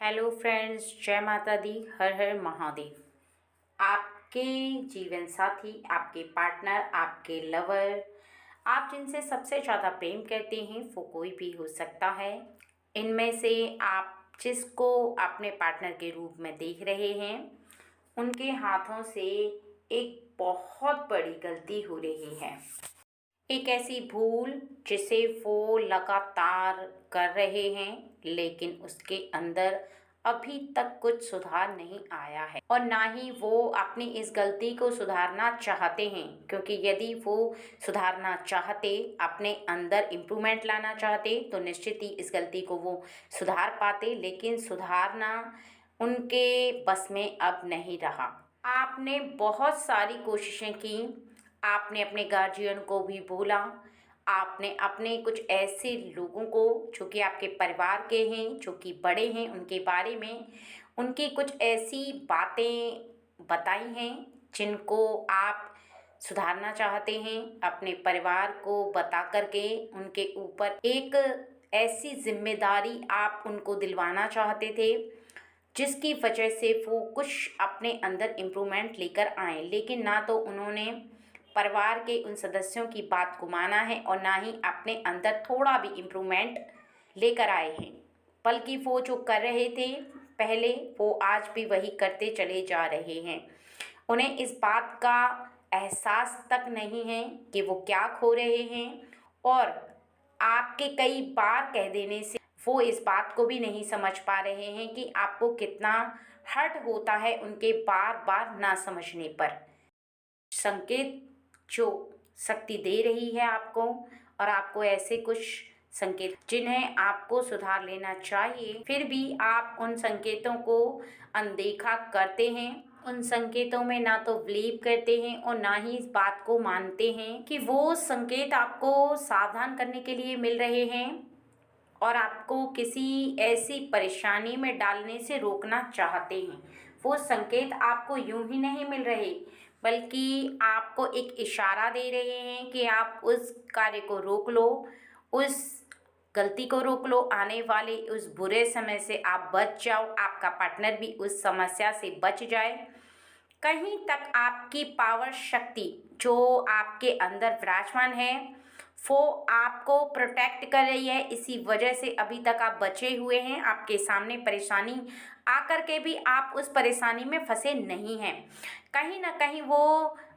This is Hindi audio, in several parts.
हेलो फ्रेंड्स, जय माता दी। हर हर महादेव। आपके जीवन साथी, आपके पार्टनर, आपके लवर, आप जिनसे सबसे ज़्यादा प्रेम करते हैं वो कोई भी हो सकता है। इनमें से आप जिसको अपने पार्टनर के रूप में देख रहे हैं उनके हाथों से एक बहुत बड़ी गलती हो रही है। एक ऐसी भूल जिसे वो लगातार कर रहे हैं लेकिन उसके अंदर अभी तक कुछ सुधार नहीं आया है और ना ही वो अपनी इस गलती को सुधारना चाहते हैं, क्योंकि यदि वो सुधारना चाहते, अपने अंदर इम्प्रूवमेंट लाना चाहते तो निश्चित ही इस गलती को वो सुधार पाते, लेकिन सुधारना उनके बस में अब नहीं रहा। आपने बहुत सारी कोशिशें की, आपने अपने गार्जियन को भी बोला, आपने अपने कुछ ऐसे लोगों को जो कि आपके परिवार के हैं, जो कि बड़े हैं, उनके बारे में उनकी कुछ ऐसी बातें बताई हैं जिनको आप सुधारना चाहते हैं। अपने परिवार को बता करके उनके ऊपर एक ऐसी जिम्मेदारी आप उनको दिलवाना चाहते थे जिसकी वजह से वो कुछ अपने अंदर इम्प्रूवमेंट लेकर आए, लेकिन ना तो उन्होंने परिवार के उन सदस्यों की बात को माना है और ना ही अपने अंदर थोड़ा भी इम्प्रूवमेंट लेकर आए हैं, बल्कि वो जो कर रहे थे पहले वो आज भी वही करते चले जा रहे हैं। उन्हें इस बात का एहसास तक नहीं है कि वो क्या खो रहे हैं और आपके कई बार कह देने से वो इस बात को भी नहीं समझ पा रहे हैं कि आपको कितना हर्ट होता है उनके बार बार ना समझने पर। संकेत जो शक्ति दे रही है आपको, और आपको ऐसे कुछ संकेत जिन्हें आपको सुधार लेना चाहिए, फिर भी आप उन संकेतों को अनदेखा करते हैं। उन संकेतों में ना तो बिलीव करते हैं और ना ही इस बात को मानते हैं कि वो संकेत आपको सावधान करने के लिए मिल रहे हैं और आपको किसी ऐसी परेशानी में डालने से रोकना चाहते हैं। वो संकेत आपको यूं ही नहीं मिल रहे, बल्कि आपको एक इशारा दे रहे हैं कि आप उस कार्य को रोक लो, उस गलती को रोक लो, आने वाले उस बुरे समय से आप बच जाओ, आपका पार्टनर भी उस समस्या से बच जाए। कहीं तक आपकी पावर शक्ति जो आपके अंदर विराजमान है वो आपको प्रोटेक्ट कर रही है, इसी वजह से अभी तक आप बचे हुए हैं। आपके सामने परेशानी आकर के भी आप उस परेशानी में फंसे नहीं हैं। कहीं ना कहीं वो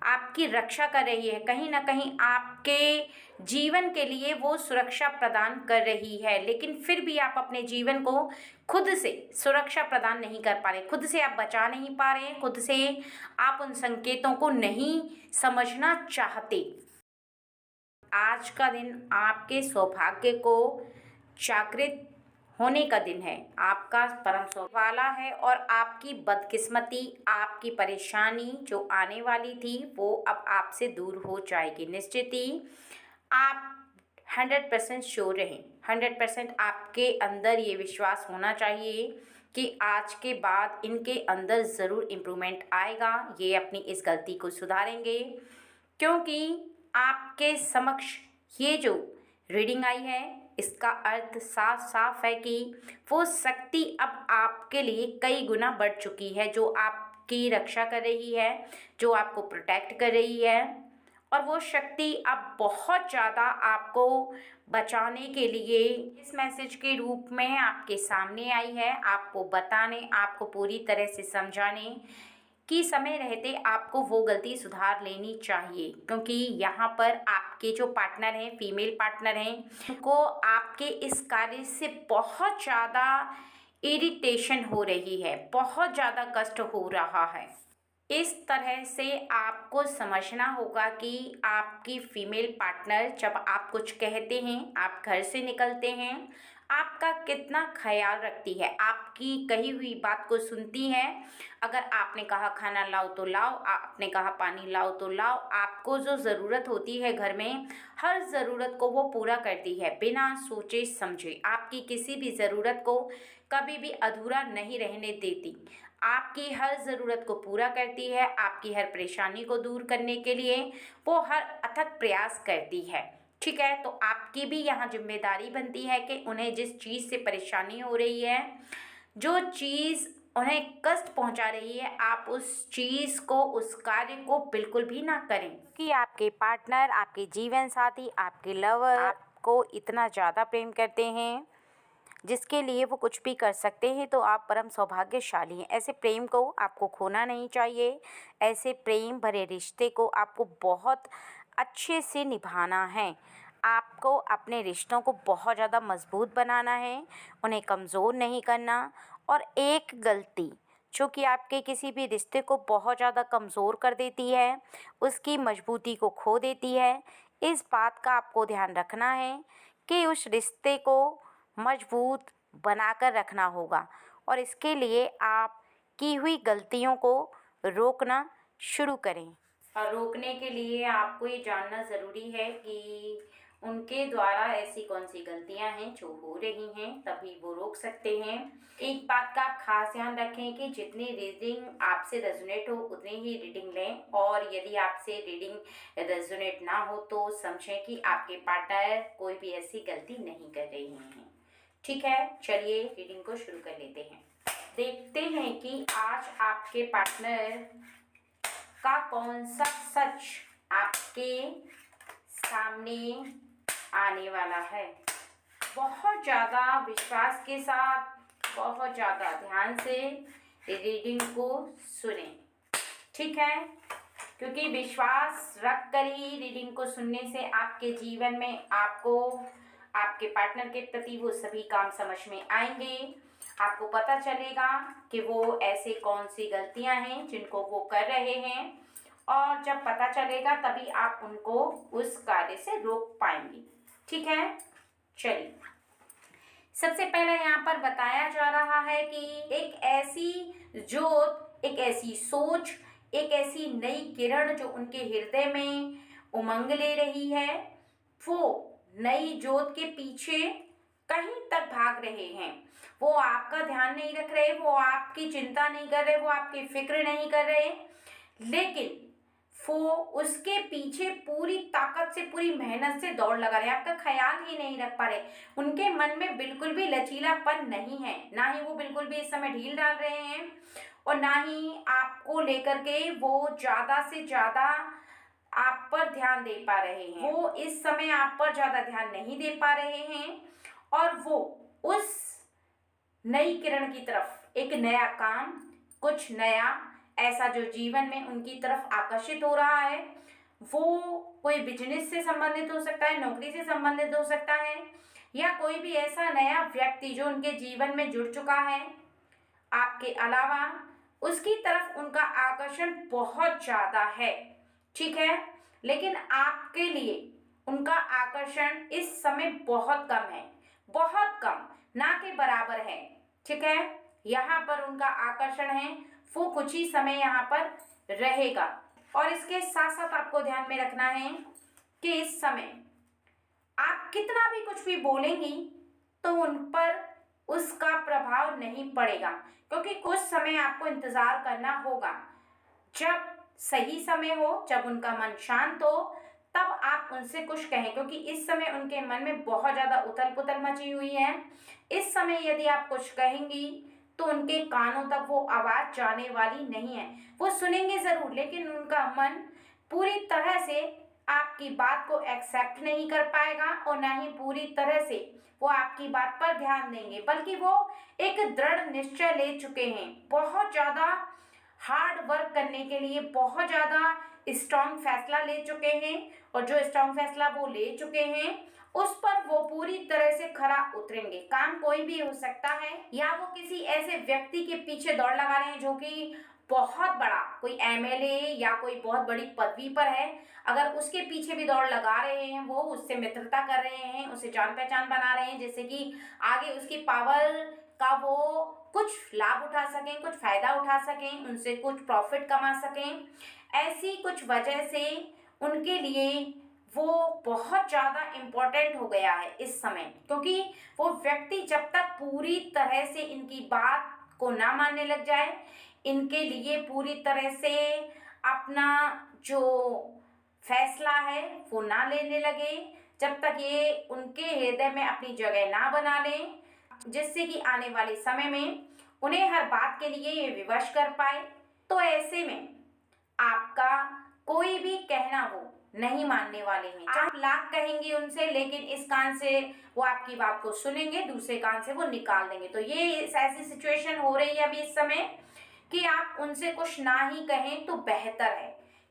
आपकी रक्षा कर रही है, कहीं ना कहीं आपके जीवन के लिए वो सुरक्षा प्रदान कर रही है, लेकिन फिर भी आप अपने जीवन को खुद से सुरक्षा प्रदान नहीं कर पा रहे, खुद से आप बचा नहीं पा रहे हैं, खुद से आप उन संकेतों को नहीं समझना चाहते। आज का दिन आपके सौभाग्य को जागृत होने का दिन है, आपका परम सौभाग्य वाला है और आपकी बदकिस्मती, आपकी परेशानी जो आने वाली थी वो अब आपसे दूर हो जाएगी। निश्चित ही आप 100% श्योर रहें, 100% आपके अंदर ये विश्वास होना चाहिए कि आज के बाद इनके अंदर ज़रूर इम्प्रूवमेंट आएगा, ये अपनी इस गलती को सुधारेंगे, क्योंकि आपके समक्ष ये जो रीडिंग आई है इसका अर्थ साफ साफ है कि वो शक्ति अब आपके लिए कई गुना बढ़ चुकी है, जो आपकी रक्षा कर रही है, जो आपको प्रोटेक्ट कर रही है, और वो शक्ति अब बहुत ज़्यादा आपको बचाने के लिए इस मैसेज के रूप में आपके सामने आई है, आपको बताने, आपको पूरी तरह से समझाने कि समय रहते आपको वो गलती सुधार लेनी चाहिए, क्योंकि यहाँ पर आपके जो पार्टनर हैं, फीमेल पार्टनर हैं, उनको आपके इस कार्य से बहुत ज़्यादा इरिटेशन हो रही है, बहुत ज़्यादा कष्ट हो रहा है। इस तरह से आपको समझना होगा कि आपकी फीमेल पार्टनर जब आप कुछ कहते हैं, आप घर से निकलते हैं, आपका कितना ख्याल रखती है, आपकी कही हुई बात को सुनती है। अगर आपने कहा खाना लाओ तो लाओ, आपने कहा पानी लाओ तो लाओ, आपको जो ज़रूरत होती है घर में, हर ज़रूरत को वो पूरा करती है बिना सोचे समझे। आपकी किसी भी ज़रूरत को कभी भी अधूरा नहीं रहने देती, आपकी हर ज़रूरत को पूरा करती है, आपकी हर परेशानी को दूर करने के लिए वो हर अथक प्रयास करती है। ठीक है, तो आपकी भी यहाँ जिम्मेदारी बनती है कि उन्हें जिस चीज़ से परेशानी हो रही है, जो चीज़ उन्हें कष्ट पहुंचा रही है, आप उस चीज़ को, उस कार्य को बिल्कुल भी ना करें, कि आपके पार्टनर, आपके जीवन साथी, आपके लवर आपको इतना ज़्यादा प्रेम करते हैं जिसके लिए वो कुछ भी कर सकते हैं। तो आप परम सौभाग्यशाली हैं। ऐसे प्रेम को आपको खोना नहीं चाहिए। ऐसे प्रेम भरे रिश्ते को आपको बहुत अच्छे से निभाना है। आपको अपने रिश्तों को बहुत ज़्यादा मजबूत बनाना है, उन्हें कमज़ोर नहीं करना। और एक गलती जो कि आपके किसी भी रिश्ते को बहुत ज़्यादा कमज़ोर कर देती है, उसकी मजबूती को खो देती है, इस बात का आपको ध्यान रखना है कि उस रिश्ते को मजबूत बनाकर रखना होगा। और इसके लिए आप की हुई गलतियों को रोकना शुरू करें। और रोकने के लिए आपको ये जानना ज़रूरी है कि उनके द्वारा ऐसी कौन सी गलतियां हैं जो हो रही हैं, तभी वो रोक सकते हैं। एक बात का आप खास ध्यान रखें कि जितनी रीडिंग आपसे रेजोनेट हो उतनी ही रीडिंग लें, और यदि आपसे रीडिंग रेजोनेट ना हो तो समझें कि आपके पार्टनर कोई भी ऐसी गलती नहीं कर रही हैं। ठीक है, चलिए रीडिंग को शुरू कर लेते हैं। देखते हैं कि आज आपके पार्टनर का कौन सा सच आपके सामने आने वाला है। बहुत ज़्यादा विश्वास के साथ, बहुत ज़्यादा ध्यान से रीडिंग को सुनें, ठीक है, क्योंकि विश्वास रख कर ही रीडिंग को सुनने से आपके जीवन में आपको आपके पार्टनर के प्रति वो सभी काम समझ में आएंगे। आपको पता चलेगा कि वो ऐसे कौन सी गलतियां हैं जिनको वो कर रहे हैं, और जब पता चलेगा तभी आप उनको उस कार्य से रोक पाएंगे। ठीक है, चलिए सबसे पहले यहाँ पर बताया जा रहा है कि एक ऐसी जोत, एक ऐसी सोच, एक ऐसी नई किरण जो उनके हृदय में उमंग ले रही है, वो नई जोत के पीछे कहीं तक भाग रहे हैं। वो आपका ध्यान नहीं रख रहे, वो आपकी चिंता नहीं कर रहे, वो आपकी फिक्र नहीं कर रहे, लेकिन वो उसके पीछे पूरी ताकत से, पूरी मेहनत से दौड़ लगा रहे हैं। आपका ख्याल ही नहीं रख पा रहे। उनके मन में बिल्कुल भी लचीलापन नहीं है, ना ही वो बिल्कुल भी इस समय ढील डाल रहे हैं, और ना ही आपको लेकर के वो ज़्यादा से ज़्यादा आप पर ध्यान दे पा रहे हैं। वो इस समय आप पर ज़्यादा ध्यान नहीं दे पा रहे हैं, और वो उस नई किरण की तरफ, एक नया काम, कुछ नया ऐसा जो जीवन में उनकी तरफ आकर्षित हो रहा है, वो कोई बिजनेस से संबंधित हो सकता है, नौकरी से संबंधित हो सकता है, या कोई भी ऐसा नया व्यक्ति जो उनके जीवन में जुड़ चुका है आपके अलावा, उसकी तरफ उनका आकर्षण बहुत ज़्यादा है। ठीक है, लेकिन आपके लिए उनका आकर्षण इस समय बहुत कम है, बहुत कम, ना के बराबर है। ठीक है, यहाँ पर उनका आकर्षण है, वो कुछ ही समय यहाँ पर रहेगा। और इसके साथ साथ आपको ध्यान में रखना है कि इस समय आप कितना भी कुछ भी बोलेंगी तो उन पर उसका प्रभाव नहीं पड़ेगा, क्योंकि कुछ समय आपको इंतजार करना होगा। जब सही समय हो, जब उनका मन शांत हो, तब आप उनसे कुछ कहें, क्योंकि इस समय उनके मन में बहुत ज़्यादा उथल पुथल मची हुई है। इस समय यदि आप कुछ कहेंगी तो उनके कानों तक वो आवाज़ जाने वाली नहीं है। वो सुनेंगे ज़रूर, लेकिन उनका मन पूरी तरह से आपकी बात को एक्सेप्ट नहीं कर पाएगा, और ना ही पूरी तरह से वो आपकी बात पर ध्यान देंगे, बल्कि वो एक दृढ़ निश्चय ले चुके हैं, बहुत ज़्यादा हार्ड वर्क करने के लिए बहुत ज़्यादा स्ट्रॉन्ग फैसला ले चुके हैं, और जो स्ट्रॉन्ग फैसला वो ले चुके हैं उस पर वो पूरी तरह से खरा उतरेंगे। काम कोई भी हो सकता है, या वो किसी ऐसे व्यक्ति के पीछे दौड़ लगा रहे हैं जो कि बहुत बड़ा कोई एमएलए या कोई बहुत बड़ी पदवी पर है, अगर उसके पीछे भी दौड़ लगा रहे हैं, वो उससे मित्रता कर रहे हैं, उसे जान पहचान बना रहे हैं, जिससे कि आगे उसकी पावर का वो कुछ लाभ उठा सकें, कुछ फायदा उठा सकें, उनसे कुछ प्रॉफिट कमा सकें, ऐसी कुछ वजह से उनके लिए वो बहुत ज़्यादा इम्पोर्टेंट हो गया है इस समय। क्योंकि वो व्यक्ति जब तक पूरी तरह से इनकी बात को ना मानने लग जाए, इनके लिए पूरी तरह से अपना जो फैसला है वो ना लेने लगे, जब तक ये उनके हृदय में अपनी जगह ना बना लें, जिससे कि आने वाले समय में उन्हें हर बात के लिए ये विवश कर पाए। तो ऐसे में आपका कोई भी कहना वो नहीं मानने वाले हैं। आप लाख कहेंगे उनसे, लेकिन इस कान से वो आपकी बात को सुनेंगे, दूसरे कान से वो निकाल देंगे। तो ये ऐसी सिचुएशन हो रही है अभी इस समय कि आप उनसे कुछ ना ही कहें तो बेहतर है।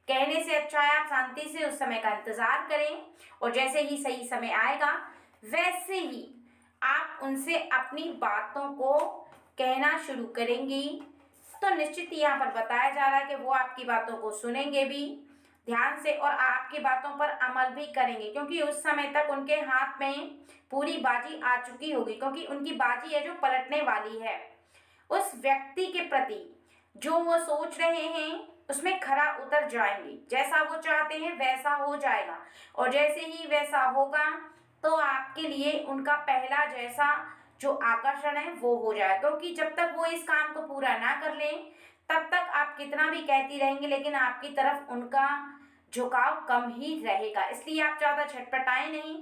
कहने से अच्छा है आप शांति से उस समय का इंतजार करें, और जैसे ही सही समय आएगा वैसे ही आप उनसे अपनी बातों को कहना शुरू करेंगी। तो निश्चित यहाँ पर बताया जा रहा है कि वो आपकी बातों को सुनेंगे भी ध्यान से और आपकी बातों पर अमल भी करेंगे, क्योंकि उस समय तक उनके हाथ में पूरी बाजी आ चुकी होगी, क्योंकि उनकी बाजी है जो पलटने वाली है। उस व्यक्ति के प्रति जो वो सोच रहे हैं उसमें खरा उतर जाएंगे। जैसा वो चाहते हैं वैसा हो जाएगा, और जैसे ही वैसा होगा तो आपके लिए उनका पहला जैसा जो आकर्षण है वो हो जाए। क्योंकि जब तक वो इस काम को पूरा ना कर लें तब तक आप कितना भी कहती रहेंगे, लेकिन आपकी तरफ उनका झुकाव कम ही रहेगा। इसलिए आप ज़्यादा छटपटाएं नहीं,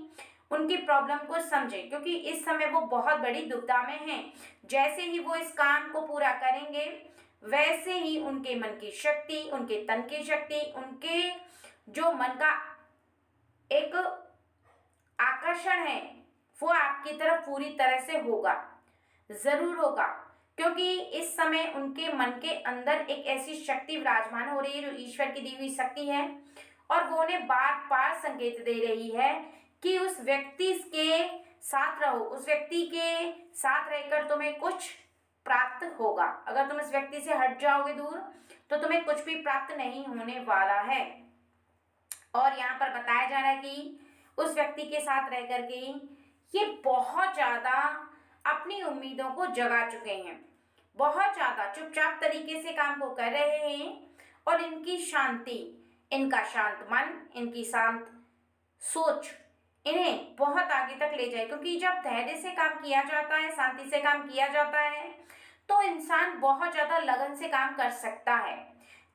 उनकी प्रॉब्लम को समझें, क्योंकि इस समय वो बहुत बड़ी दुविधा में हैं। जैसे ही वो इस काम को पूरा करेंगे वैसे ही उनके मन की शक्ति, उनके तन की शक्ति, उनके जो मन का एक आकर्षण है वो आपकी तरफ पूरी तरह से होगा, जरूर होगा। क्योंकि इस समय उनके मन के अंदर एक ऐसी शक्ति विराजमान हो रही है जो ईश्वर की दी हुई शक्ति है, और वो उन्हें बार बार संकेत दे रही है कि उस व्यक्ति के साथ रहो, उस व्यक्ति के साथ रहकर तुम्हें कुछ प्राप्त होगा। अगर तुम इस व्यक्ति से हट जाओगे दूर तो तुम्हें कुछ भी प्राप्त नहीं होने वाला है। और यहाँ पर बताया जा रहा है कि उस व्यक्ति के साथ रह करके ये बहुत ज़्यादा अपनी उम्मीदों को जगा चुके हैं, बहुत ज़्यादा चुपचाप तरीके से काम को कर रहे हैं, और इनकी शांति, इनका शांत मन, इनकी शांत सोच इन्हें बहुत आगे तक ले जाए। क्योंकि जब धैर्य से काम किया जाता है, शांति से काम किया जाता है, तो इंसान बहुत ज़्यादा लगन से काम कर सकता है।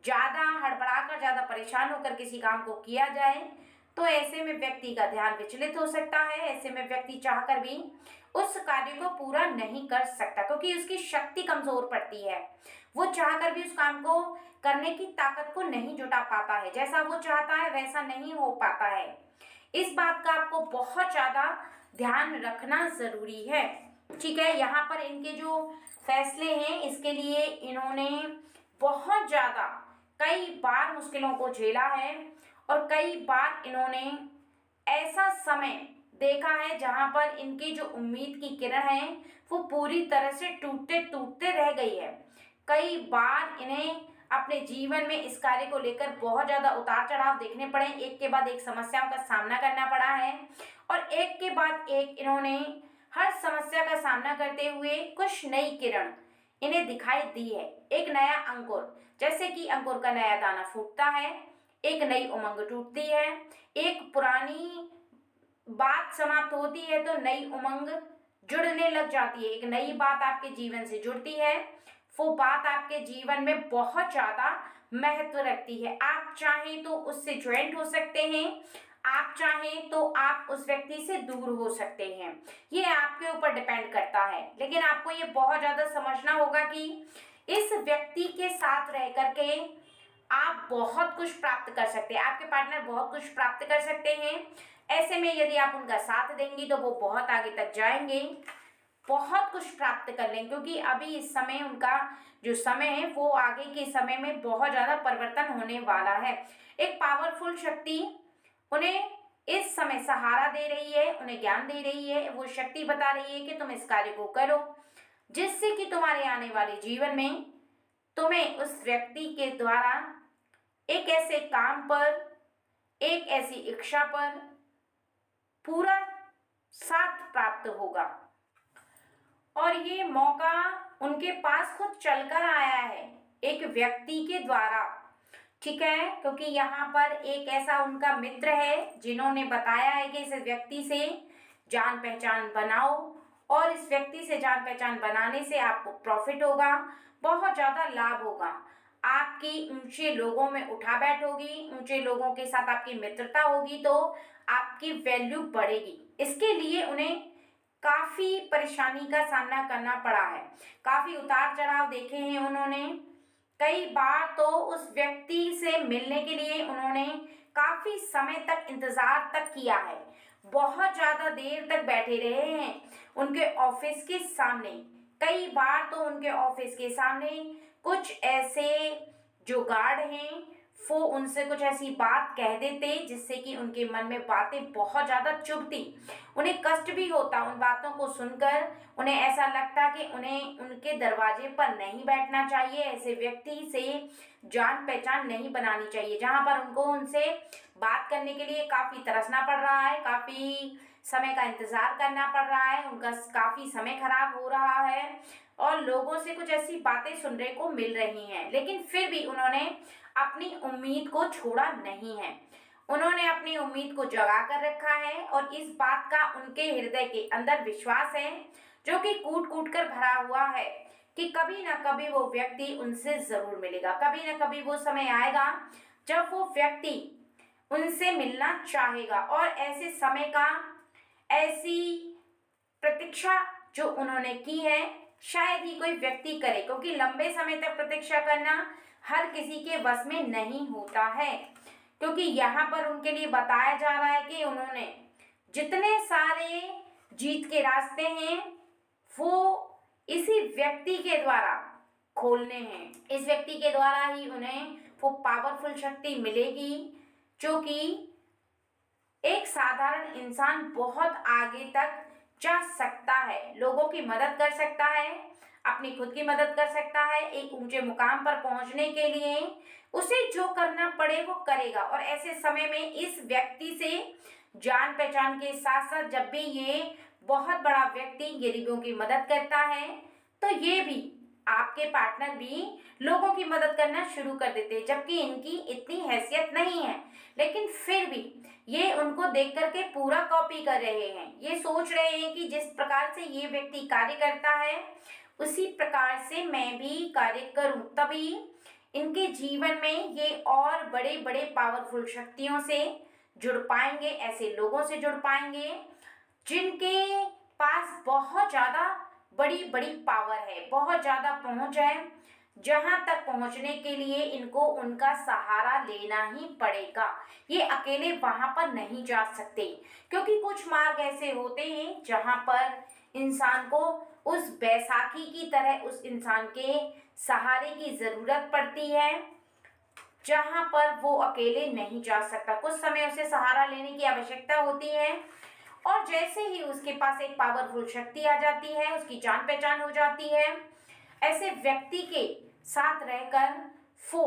ज़्यादा हड़बड़ा कर, ज़्यादा परेशान होकर किसी काम को किया जाए तो ऐसे में व्यक्ति का ध्यान विचलित हो सकता है। ऐसे में व्यक्ति चाहकर भी उस कार्य को पूरा नहीं कर सकता, क्योंकि उसकी शक्ति कमजोर पड़ती है। वो चाहकर भी उस काम को करने की ताकत को नहीं जुटा पाता है, जैसा वो चाहता है वैसा नहीं हो पाता है। इस बात का आपको बहुत ज़्यादा ध्यान रखना ज़रूरी है, ठीक है। यहाँ पर इनके जो फैसले हैं इसके लिए इन्होंने बहुत ज़्यादा कई बार मुश्किलों को झेला है, और कई बार इन्होंने ऐसा समय देखा है जहाँ पर इनकी जो उम्मीद की किरण है वो पूरी तरह से टूटते टूटते रह गई है। कई बार इन्हें अपने जीवन में इस कार्य को लेकर बहुत ज़्यादा उतार चढ़ाव देखने पड़े, एक के बाद एक समस्याओं का सामना करना पड़ा है, और एक के बाद एक इन्होंने हर समस्या का सामना करते हुए कुछ नई किरण इन्हें दिखाई दी है। एक नया अंकुर, जैसे कि अंकुर का नया दाना फूटता है, एक नई उमंग टूटती है, एक पुरानी बात समाप्त होती है तो नई उमंग जुड़ने लग जाती है। एक नई बात आपके जीवन से जुड़ती है, वो बात आपके जीवन में बहुत ज़्यादा महत्व रखती है। आप चाहें तो उससे ज्वाइंट हो सकते हैं, आप चाहें तो आप उस व्यक्ति से दूर हो सकते हैं, ये आपके ऊपर डिपेंड करता है। लेकिन आपको ये बहुत ज़्यादा समझना होगा कि इस व्यक्ति के साथ रह करके आप बहुत कुछ प्राप्त कर सकते हैं, आपके पार्टनर बहुत कुछ प्राप्त कर सकते हैं। ऐसे में यदि आप उनका साथ देंगी तो वो बहुत आगे तक जाएंगे, बहुत कुछ प्राप्त कर लेंगे, क्योंकि अभी इस समय उनका जो समय है वो आगे के समय में बहुत ज़्यादा परिवर्तन होने वाला है। एक पावरफुल शक्ति उन्हें इस समय सहारा दे रही है, उन्हें ज्ञान दे रही है। वो शक्ति बता रही है कि तुम इस कार्य को करो, जिससे कि तुम्हारे आने वाले जीवन में तुम्हें उस व्यक्ति के द्वारा एक ऐसे काम पर, एक ऐसी इच्छा पर पूरा साथ प्राप्त होगा, और ये मौका उनके पास खुद चलकर आया है एक व्यक्ति के द्वारा, ठीक है। क्योंकि यहाँ पर एक ऐसा उनका मित्र है जिन्होंने बताया है कि इस व्यक्ति से जान पहचान बनाओ, और इस व्यक्ति से जान पहचान बनाने से आपको प्रॉफिट होगा, बहुत ज़्यादा लाभ होगा। आपकी ऊंचे लोगों में उठा बैठ होगी, ऊंचे लोगों के साथ आपकी मित्रता होगी तो आपकी वैल्यू बढ़ेगी। इसके लिए उन्हें काफ़ी परेशानी का सामना करना पड़ा है, काफ़ी उतार-चढ़ाव देखे हैं उन्होंने। कई बार तो उस व्यक्ति से मिलने के लिए उन्होंने काफ़ी समय तक इंतज़ार तक किया है, बहुत ज़्यादा देर तक बैठे रहे हैं उनके ऑफ़िस के सामने। कई बार तो उनके ऑफ़िस के सामने कुछ ऐसे जो गार्ड हैं, वो उनसे कुछ ऐसी बात कह देते जिससे कि उनके मन में बातें बहुत ज़्यादा चुभती, उन्हें कष्ट भी होता उन बातों को सुनकर। उन्हें ऐसा लगता कि उन्हें उनके दरवाजे पर नहीं बैठना चाहिए, ऐसे व्यक्ति से जान पहचान नहीं बनानी चाहिए, जहाँ पर उनको उनसे बात करने के लिए काफ़ी तरसना पड़ रहा है, काफ़ी समय का इंतज़ार करना पड़ रहा है, उनका काफ़ी समय खराब हो रहा है और लोगों से कुछ ऐसी बातें सुनने को मिल रही हैं। लेकिन फिर भी उन्होंने अपनी उम्मीद को छोड़ा नहीं है, उन्होंने अपनी उम्मीद को जगा कर रखा है और इस बात का उनके हृदय के अंदर विश्वास है, जो कि कूट-कूट कर भरा हुआ है, कि कभी ना कभी वो व्यक्ति उनसे ज़रूर मिलेगा, कभी ना कभी वो समय आएगा जब वो व्यक्ति उनसे मिलना चाहेगा। और ऐसे समय का, ऐसी प्रतीक्षा जो उन्होंने की है, शायद ही कोई व्यक्ति करे, क्योंकि लंबे समय तक प्रतीक्षा करना हर किसी के वश में नहीं होता है। क्योंकि यहाँ पर उनके लिए बताया जा रहा है कि उन्होंने जितने सारे जीत के रास्ते हैं वो इसी व्यक्ति के द्वारा खोलने हैं, इस व्यक्ति के द्वारा ही उन्हें वो पावरफुल शक्ति मिलेगी, जो कि एक साधारण इंसान बहुत आगे तक जा सकता है, लोगों की मदद कर सकता है, अपनी खुद की मदद कर सकता है। एक ऊंचे मुकाम पर पहुंचने के लिए उसे जो करना पड़े वो करेगा। और ऐसे समय में इस व्यक्ति से जान पहचान के साथ साथ जब भी ये बहुत बड़ा व्यक्ति गरीबों की मदद करता है, तो ये भी आपके पार्टनर भी लोगों की मदद करना शुरू कर देते हैं, जबकि इनकी इतनी हैसियत नहीं है, लेकिन फिर भी ये उनको देख करके पूरा कॉपी कर रहे हैं। ये सोच रहे हैं कि जिस प्रकार से ये व्यक्ति कार्य करता है उसी प्रकार से मैं भी कार्य करूं, तभी इनके जीवन में ये और बड़े बड़े पावरफुल शक्तियों से जुड़ पाएंगे, ऐसे लोगों से जुड़ पाएंगे जिनके पास बहुत ज़्यादा बड़ी बड़ी पावर है, बहुत ज़्यादा पहुंच है, जहां तक पहुंचने के लिए इनको उनका सहारा लेना ही पड़ेगा। ये अकेले वहां पर नहीं जा सकते, क्योंकि कुछ मार्ग ऐसे होते हैं जहां पर इंसान को उस बैसाखी की तरह उस इंसान के सहारे की ज़रूरत पड़ती है, जहां पर वो अकेले नहीं जा सकता। कुछ समय उसे सहारा लेने की आवश्यकता होती है और जैसे ही उसके पास एक पावरफुल शक्ति आ जाती है, उसकी जान पहचान हो जाती है, ऐसे व्यक्ति के साथ रहकर वो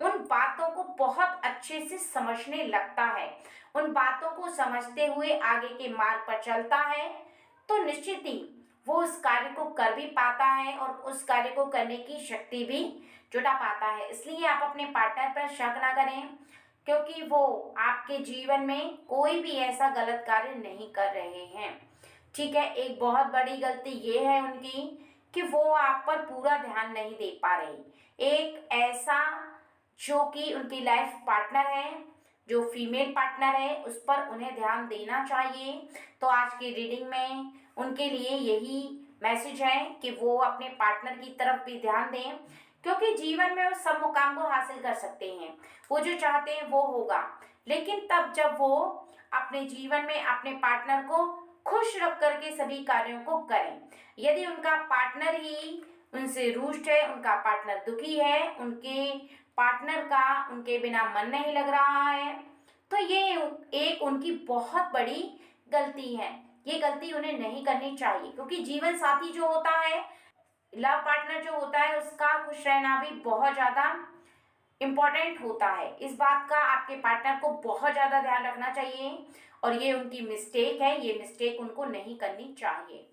उन बातों को बहुत अच्छे से समझने लगता है, उन बातों को समझते हुए आगे के मार्ग पर चलता है, तो निश्चित ही वो उस कार्य को कर भी पाता है और उस कार्य को करने की शक्ति भी जुटा पाता है। इसलिए आप अपने पार्टनर पर शक ना करें, क्योंकि वो आपके जीवन में कोई भी ऐसा गलत कार्य नहीं कर रहे हैं। ठीक है, एक बहुत बड़ी गलती ये है उनकी कि वो आप पर पूरा ध्यान नहीं दे पा रही। एक ऐसा जो कि उनकी लाइफ पार्टनर है, जो फीमेल पार्टनर है, उस पर उन्हें ध्यान देना चाहिए। तो आज की रीडिंग में उनके लिए यही मैसेज है कि वो अपने पार्टनर की तरफ भी ध्यान दें, क्योंकि जीवन में वो सब मुकाम को हासिल कर सकते हैं, वो जो चाहते हैं वो होगा, लेकिन तब जब वो अपने जीवन में अपने पार्टनर को खुश रख करके सभी कार्यों को करें। यदि उनका पार्टनर ही उनसे रूष्ट है, उनका पार्टनर दुखी है, उनके पार्टनर का उनके बिना मन नहीं लग रहा है, तो ये एक उनकी बहुत बड़ी गलती है। ये गलती उन्हें नहीं करनी चाहिए, क्योंकि जीवन साथी जो होता है, लव पार्टनर जो होता है, उसका खुश रहना भी बहुत ज़्यादा इम्पॉर्टेंट होता है। इस बात का आपके पार्टनर को बहुत ज़्यादा ध्यान रखना चाहिए और ये उनकी मिस्टेक है, ये मिस्टेक उनको नहीं करनी चाहिए।